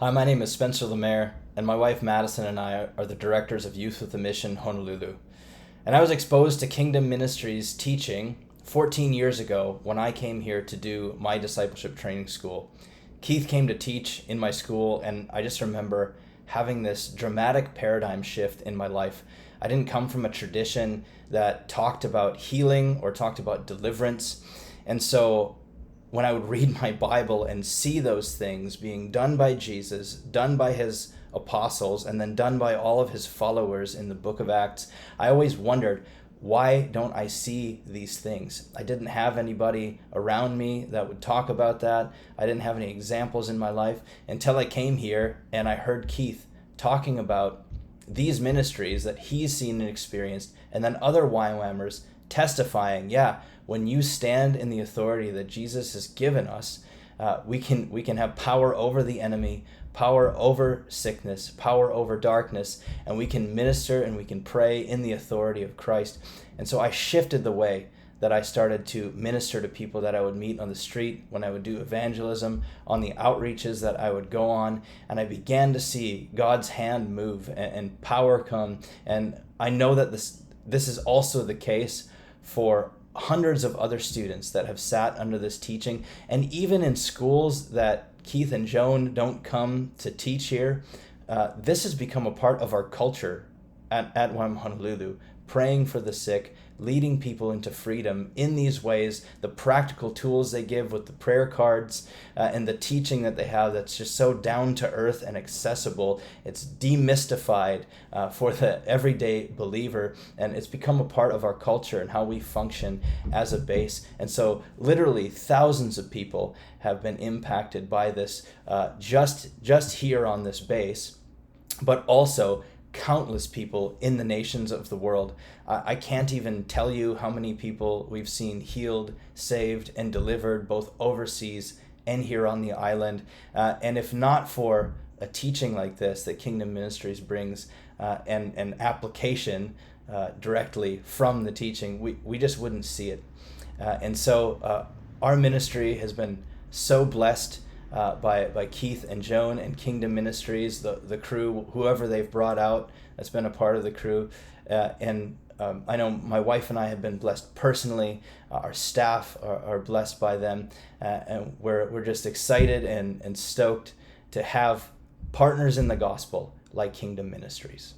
Hi, my name is Spencer Lemer, and my wife Madison and I are the directors of Youth with a Mission Honolulu. And I was exposed to Kingdom Ministries teaching 14 years ago when I came here to do my discipleship training school. Keith came to teach in my school, and I just remember having this dramatic paradigm shift in my life. I didn't come from a tradition that talked about healing or talked about deliverance. And so when I would read my Bible and see those things being done by Jesus, done by his apostles, and then done by all of his followers in the book of Acts, I always wondered, why don't I see these things? I didn't have anybody around me that would talk about that. I didn't have any examples in my life until I came here and I heard Keith talking about these ministries that he's seen and experienced, and then other YWAMers testifying, yeah, when you stand in the authority that Jesus has given us, we can have power over the enemy, power over sickness, power over darkness, and we can minister and we can pray in the authority of Christ. And so I shifted the way that I started to minister to people that I would meet on the street, when I would do evangelism, on the outreaches that I would go on, and I began to see God's hand move and power come. And I know that this is also the case for hundreds of other students that have sat under this teaching, and even in schools that Keith and Joan don't come to teach here, this has become a part of our culture at YWAM Honolulu, praying for the sick, leading people into freedom in these ways, the practical tools they give with the prayer cards, and the teaching that they have that's just so down to earth and accessible. It's demystified for the everyday believer, and it's become a part of our culture and how we function as a base. And so literally thousands of people have been impacted by this, just here on this base, but also countless people in the nations of the world. I can't even tell you how many people we've seen healed, saved, and delivered both overseas and here on the island. And if not for a teaching like this that Kingdom Ministries brings, and an application directly from the teaching, we just wouldn't see it. And so our ministry has been so blessed by Keith and Joan and Kingdom Ministries, the crew, whoever they've brought out that's been a part of the crew. And I know my wife and I have been blessed personally. Our staff are blessed by them. And we're just excited and stoked to have partners in the gospel like Kingdom Ministries.